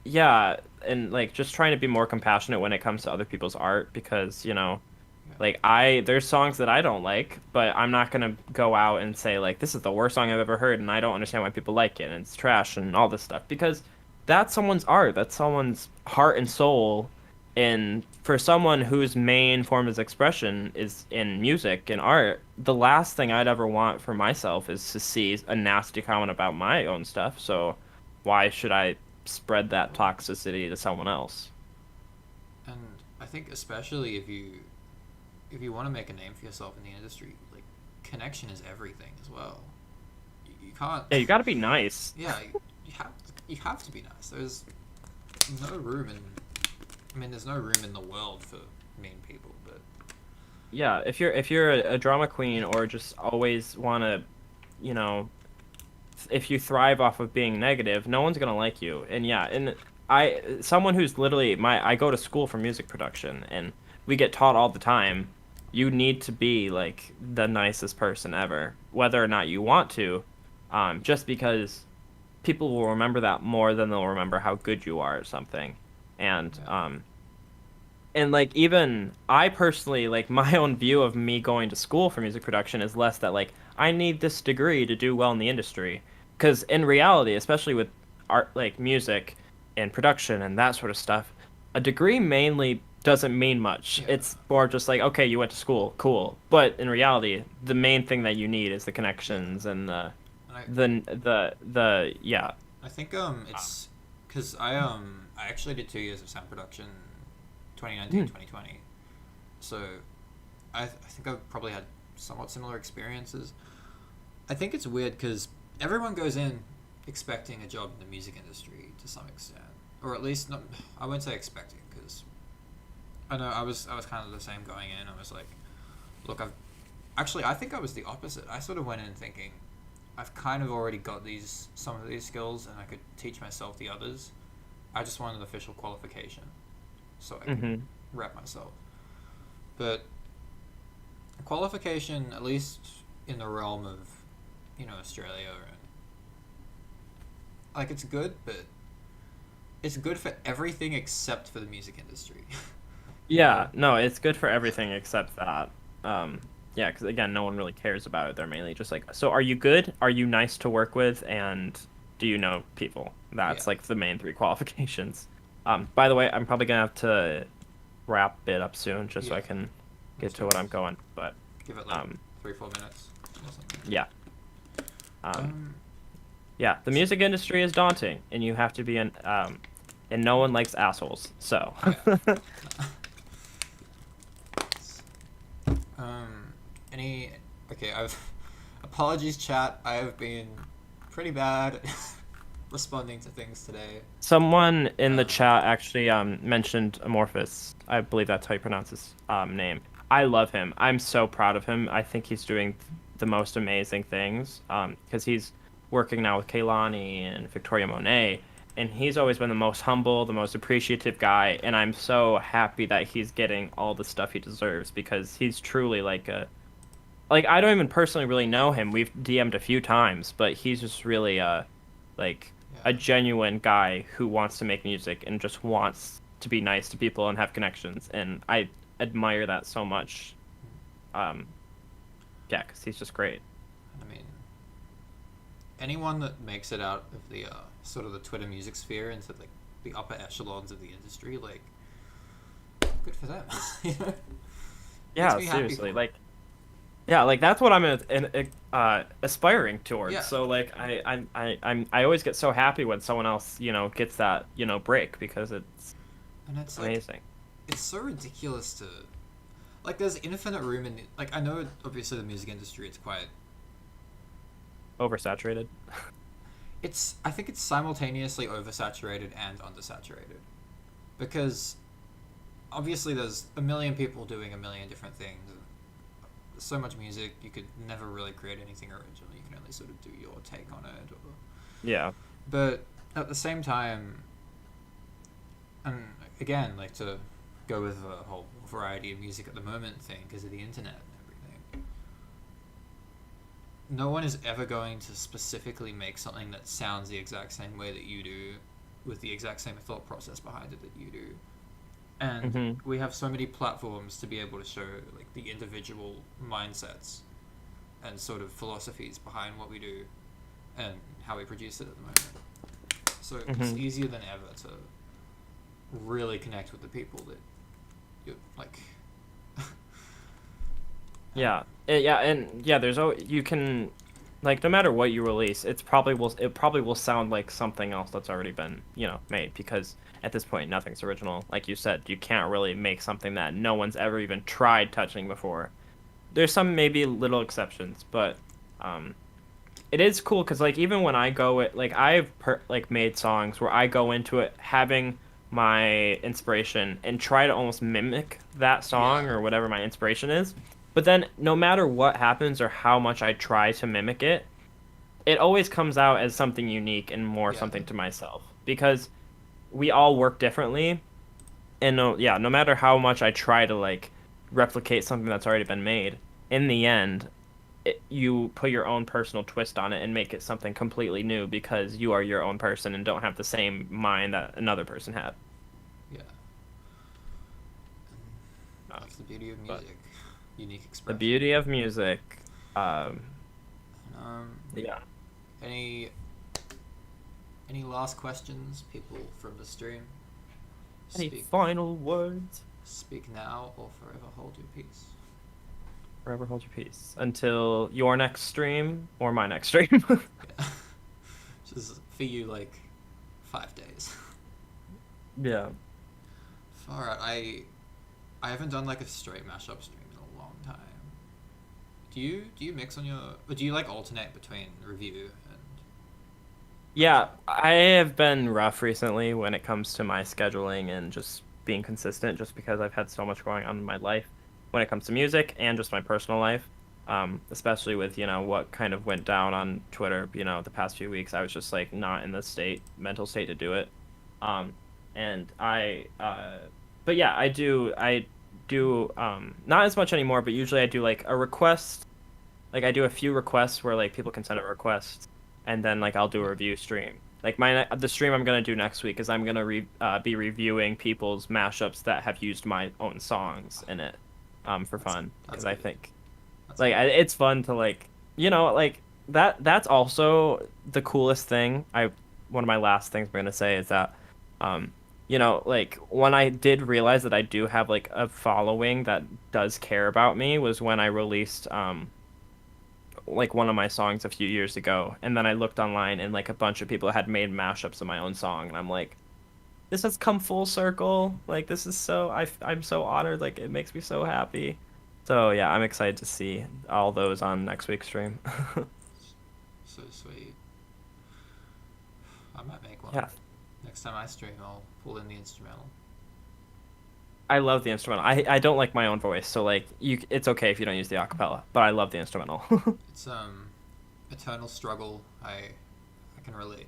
yeah, and like just trying to be more compassionate when it comes to other people's art because Yeah. like there's songs that I don't like, but I'm not gonna go out and say like this is the worst song I've ever heard and I don't understand why people like it and it's trash and all this stuff because that's someone's art, that's someone's heart and soul, and for someone whose main form of expression is in music and art, the last thing I'd ever want for myself is to see a nasty comment about my own stuff. So why should I spread that toxicity to someone else? And I think especially if you want to make a name for yourself in the industry, like connection is everything as well. You can't. Yeah, you got to be nice. Yeah, you have to be nice. There's no room in. I mean, there's no room in the world for mean people, but yeah, if you're a drama queen or just always want to, you know, if you thrive off of being negative, no one's gonna like you. And yeah, and someone who's literally I go to school for music production, and we get taught all the time, you need to be like the nicest person ever, whether or not you want to, just because people will remember that more than they'll remember how good you are at something. And Yeah. like even I personally like my own view of me going to school for music production is less that like I need this degree to do well in the industry. Because in reality, especially with art like music and production and that sort of stuff, a degree mainly doesn't mean much. Yeah. It's more just like, okay, you went to school, cool. But in reality, the main thing that you need is the Yeah. connections and And the yeah. I think it's because I actually did 2 years of sound production, 2019 Mm, 2020. So I think I've probably had somewhat similar experiences. I think it's weird because everyone goes in expecting a job in the music industry to some extent, or at least not. I won't say expecting because I know I was kind of the same going in. I was like, look, I think I was the opposite. I sort of went in thinking I've kind of already got some of these skills and I could teach myself the others. I just wanted an official qualification so I could hmm rep myself. But a qualification, at least in the realm of, Australia, and like it's good, but it's good for everything except for the music industry. you know? Yeah, no, it's good for everything except that. Yeah, because again, no one really cares about it. They're mainly just like, so are you good? Are you nice to work with? And do you know people? Yeah. That's like the main three qualifications. By the way, I'm probably gonna have to wrap it up soon just so Yeah. I can Let's get do to what I'm this. going. But Give it like um, 3 4 minutes or something. yeah, um, Um. yeah, the music industry is daunting, and you have to be and no one likes assholes. So, Yeah. Um. Any. Okay. I've. Apologies, chat. I have been pretty bad at responding to things today. someone in the Um. chat actually mentioned Amorphous. I believe that's how you pronounce his name. I love him. I'm so proud of him. I think he's doing the most amazing things because he's working now with Kehlani and Victoria Monet, and he's always been the most humble, the most appreciative guy, and I'm so happy that he's getting all the stuff he deserves because he's truly like a like I don't even personally really know him. We've DM'd a few times, but he's just really like Yeah. a genuine guy who wants to make music and just wants to be nice to people and have connections, and I admire that so much. Um, yeah, because he's just great. I mean, anyone that makes it out of the sort of the Twitter music sphere into like the upper echelons of the industry, like good for them. you know, makes Yeah, me happy seriously, for them. like yeah, like that's what I'm aspiring towards. Yeah, So like I always get so happy when someone else gets that break because it's and it's like amazing. it's so ridiculous to like. There's infinite room in like I know obviously the music industry. It's quite. Oversaturated. It's I think it's simultaneously oversaturated and undersaturated because obviously there's a million people doing a million different things. There's so much music, you could never really create anything original. You can only sort of do your take on it. Yeah. But at the same time, and again, like to go with a whole variety of music at the moment thing because of the internet and everything. No one is ever going to specifically make something that sounds the exact same way that you do, with the exact same thought process behind it that you do. And hmm we have so many platforms to be able to show like the individual mindsets and sort of philosophies behind what we do and how we produce it at the moment. So it's hmm easier than ever to really connect with the people that you like. and Yeah. Yeah, and yeah, there's you can like no matter what you release, it probably will sound like something else that's already been, made because at this point nothing's original. Like you said, you can't really make something that no one's ever even tried touching before. There's some maybe little exceptions, but um it is cool because like even when I go it like I've like made songs where I go into it having my inspiration and try to almost mimic that Yeah. song or whatever my inspiration is. But then no matter what happens or how much I try to mimic it, it always comes out as something unique and more Yeah. something to myself because we all work differently. And no, yeah, no matter how much I try to like replicate something that's already been made, in the end, you put your own personal twist on it and make it something completely new because you are your own person and don't have the same mind that another person had. Yeah. Um, That's the beauty of but music. Unique the expression. beauty of music, um, Um, yeah. any any last questions, people from the stream? Any Speak final words? speak now or forever hold your peace. Forever hold your peace until your next stream or my next stream. Yeah. Just for you like 5 days. Yeah. Far out. I haven't done like a straight mashup stream in a long time. Do you mix on your or do you like alternate between review and Yeah, mashup? I have been rough recently when it comes to my scheduling and just being consistent, just because I've had so much going on in my life when it comes to music and just my personal life. Especially with, what kind of went down on Twitter, the past few weeks. I was just like not in the mental state to do it. Um, and but yeah, I do, not as much anymore, but usually I do like a request. Like I do a few requests where like people can send a request and then like I'll do a Yeah. review stream. Like the stream I'm gonna do next week is I'm gonna be reviewing people's mashups that have used my own songs in it, for That's fun that's because I good. think That's like good. it's fun to like like that's also the coolest thing. I One of my last things I'm gonna say is that um like when I did realize that I do have like a following that does care about me was when I released like one of my songs a few years ago, and then I looked online and like a bunch of people had made mashups of my own song, and I'm like, this has come full circle. Like this is I'm so honored. Like it makes me so happy. So yeah, I'm excited to see all those on next week's stream. So sweet. I might make one. Yeah, Next time I stream, I'll pull in the instrumental. I love the instrumental. I don't like my own voice, so like it's okay if you don't use the acapella, but I love the instrumental. It's eternal struggle. I can relate.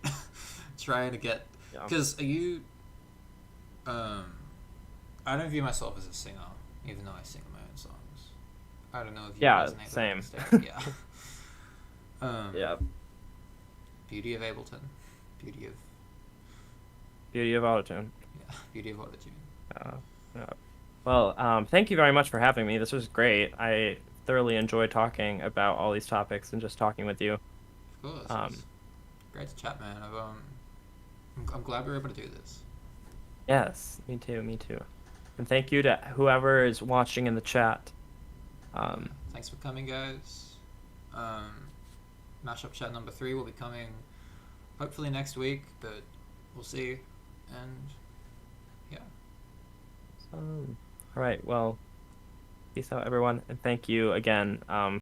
Trying to get Yeah. because are you um I don't view myself as a singer, even though I sing my own songs. I don't know if you Yeah, resonate with that same. statement. Yeah. um, Yeah. Beauty of Ableton, beauty of Beauty of autotune. yeah, beauty of autotune. Uh, yeah. Well, thank you very much for having me. This was great. I thoroughly enjoyed talking about all these topics and just talking with you. Of course, it Um, was great to chat, man. I'm glad we were able to do this. yes, me too, me too. And thank you to whoever is watching in the chat. Yeah, Um, thanks for coming, guys. Um, Mashup Chat number 3 will be coming hopefully next week, but we'll see. And yeah, all right, well, peace out, everyone, and thank you again,